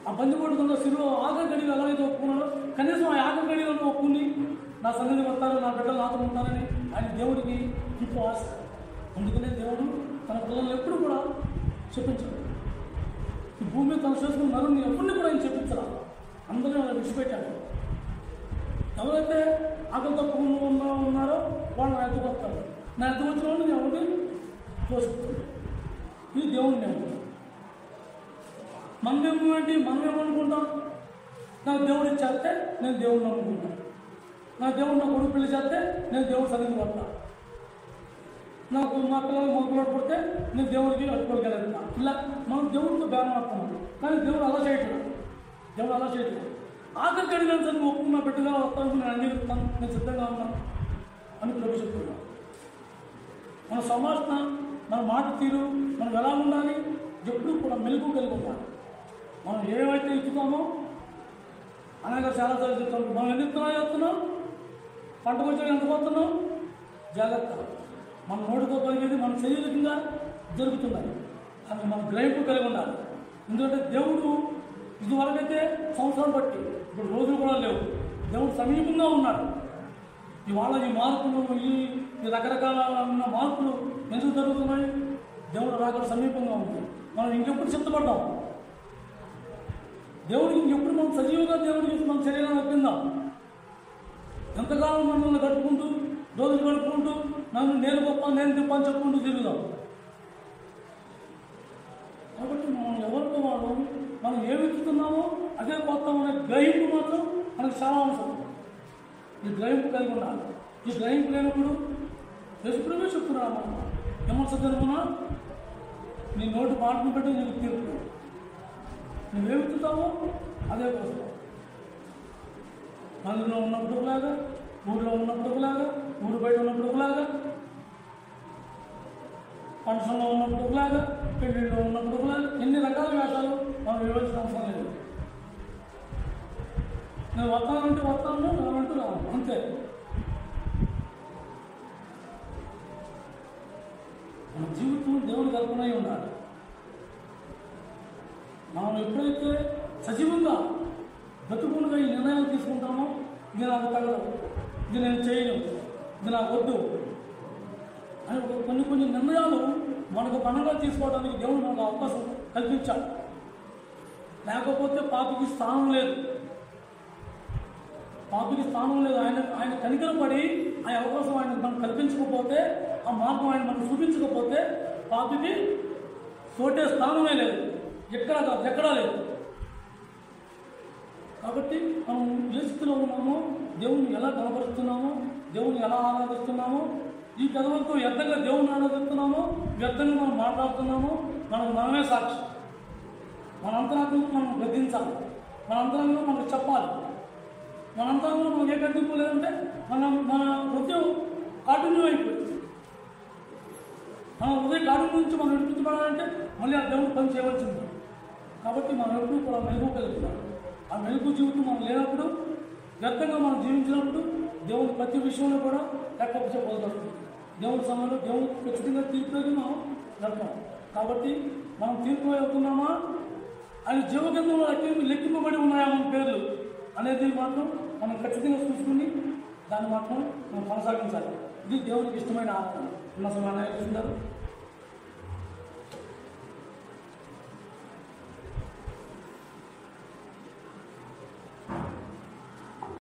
ఆ బందిపోటు దొంగ శిలువ ఆఖరి గడిలో ఎలాగైతే ఒప్పుకున్నాడో, కనీసం ఆ ఆఖరి గడిలో ఒప్పుకుని నా సన్నిధి వస్తారు, నా బిడ్డలు నాతో ఉంటారని ఆయన దేవుడికి ఇంకో ఆశ. అందుకనే దేవుడు తన పిల్లల్ని ఎప్పుడు కూడా చెప్పించాడు. ఈ భూమి మీద తను చేసుకున్న నరుని ఎవరిని కూడా ఆయన చెప్పించాలి. అందరినీ అలా విడిచిపెట్టాడు. ఎవరైతే ఆకలి తక్కువ ఉన్నారో వాళ్ళు నా ఎద్దుకు వస్తారు. నా ఎద్దుకు వచ్చిన వాళ్ళు నేను ఎవరిని తోసుకుంటాను. ఇది దేవుడిని నేను. మనమేమనుకుంటాం? నాకు దేవుడు ఇచ్చేస్తే నేను దేవుడిని అనుకుంటాను. నా దేవుడు నా కొడుకు పెళ్లి చేస్తే నేను దేవుడు సన్నిధి పడతాను. నాకు మా పిల్లలు మొదలు పడితే నేను దేవుడికి అట్టుకోగలుగుతాను. ఇలా మనం దేవుడితో బేరం ఆడుతున్నాం. కానీ దేవుడు అలా చేయట్లేదు. దేవుడు అలా చేయట్లేదు. ఆఖరి గడిగా సరే ఒప్పుకున్న బిడ్డగా వస్తాను, నేను అంగీకరిస్తాను, నేను సిద్ధంగా ఉన్నాను అని ప్రభు చెప్తున్నాను. మన సంభాషణ, మన మాట తీరు, మనం ఎలా ఉండాలి, ఎప్పుడు కూడా మెలుగు కలిగి ఉండాలి. మనం ఏమైతే ఇచ్చుతామో అనగా చాలాసార్లు చెప్తాం. మనం ఎన్ని విత్తనాలు చేస్తున్నాం, పంటకు వచ్చే ఎంత పోతున్నాం, జాగ్రత్త. మన నోటితో కలిగేది మన శరీరంగా జరుగుతున్నాయి. అది మనం గ్రహింపు కలిగి ఉండాలి. ఎందుకంటే దేవుడు ఇదివరకైతే సంవత్సరం బట్టి, ఇప్పుడు రోజులు కూడా లేవు. దేవుడు సమీపంగా ఉన్నాడు. ఇవాళ ఈ మార్పులు, ఈ రకరకాల మార్పులు ఎందుకు జరుగుతున్నాయి? దేవుడు రాకడ సమీపంగా ఉంది. మనం ఇంకెప్పుడు సిద్ధపడ్డాం? దేవుడికి ఇంకెప్పుడు మనం సజీవంగా దేవుడికి మన శరీరాన్ని అర్పిందాం. ఎంతకాలం మనల్ని గడుపుకుంటూ, రోజులు గడుపుకుంటూ, నేను గొప్ప, నేను తిప్ప అని చెప్పుకుంటూ తిరుగుదాం. కాబట్టి మనం ఎవరితో మనం ఏమి ఇస్తున్నామో అదే పోతామనే గ్రహింపు మాత్రం మనకు చాలా అవసరం. ఈ గ్రహింపు కలిగి ఉండాలి. ఈ గ్రహింపు లేనప్పుడు ఎప్పుడూ చెప్తున్నాను, మనం ఏమవుతుందనుకున్నా నీ నోటి మాటను బట్టి నీకు తీర్పు. నువ్వేమిస్తున్నావో అదే కోసం. మందులో ఉన్నప్పుడు ఒకలాగా, ఊళ్ళో ఉన్నప్పుడు ఒకలాగా, ఊరు బయట ఉన్నప్పుడు ఒకలాగా, ఫంక్షన్లో ఉన్నప్పుడు ఒకలాగా, పెళ్ళిళ్ళలో ఉన్నప్పుడు ఒకలాగా, ఎన్ని రకాల వేషాలు మనం వివరించిన అవసరం లేదు. నేను వస్తానంటే వస్తాను, రానంటూ రాను, అంతే. మన జీవితం దేవుడు కల్పనై ఉండాలి. మనం ఎప్పుడైతే సజీవంగా బతుకుగా ఈ నిర్ణయాలు తీసుకుంటామో, ఇది నాకు తగలదు, ఇది నేను చేయను, ఇది నాకు వద్దు అని కొన్ని నిర్ణయాలు మనకు పనంగా తీసుకోవడానికి దేవుడు మనకు అవకాశం కల్పించాడు. లేకపోతే పాపికి స్థానం లేదు. పాపికి స్థానం లేదు. ఆయన కనికరపడి ఆ అవకాశం ఆయన మనకు కల్పించకపోతే, ఆ మార్గం ఆయన మనకు చూపించకపోతే పాపికి చోటే స్థానమే లేదు. ఎక్కడా లేదు. కాబట్టి మనం ఏ స్థితిలో ఉన్నామో, దేవుణ్ణి ఎలా కనపరుస్తున్నామో, దేవుణ్ణి ఎలా ఆరాధిస్తున్నామో, ఈ పెదవులతో వ్యర్థంగా దేవుణ్ణి ఆరాధిస్తున్నామో, వ్యర్థంగా మనం మాట్లాడుతున్నామో మనమే సాక్షి. మన అంతరాత్మకు మనం గద్దించాలి. మన అంతరంగంలో మనకు చెప్పాలి. మన అంతరంగంలో మనకు ఏ గద్దింపు లేదంటే మన హృదయం కాఠిన్యం అయిపోయింది. మన హృదయ కార్యం నుంచి మనం విడిపించబడాలంటే మళ్ళీ ఆ దేవుడు పని చేయవలసింది. కాబట్టి మనం ఎప్పుడు కూడా మెలుగు కలుగుతున్నాం. ఆ మెలుగు జీవితం మనం లేనప్పుడు, వ్యర్థంగా మనం జీవించినప్పుడు దేవుడు ప్రతి విషయంలో కూడా లెక్కపరచబోతుంది. దేవుడి సమయంలో దేవుడు ఖచ్చితంగా తీర్పులోకి మనం వెళ్తాం. కాబట్టి మనం తీర్పు వెళ్తున్నామా, ఆయన జీవగ్రంథంలో లెక్కింపబడి ఉన్నాయా మన పేర్లు అనేది మాత్రం మనం ఖచ్చితంగా చూసుకుని దాన్ని మాత్రం మనం కొనసాగించాలి. ఇది దేవునికి ఇష్టమైన ఆత్మ. ఉన్న సమయాన్ని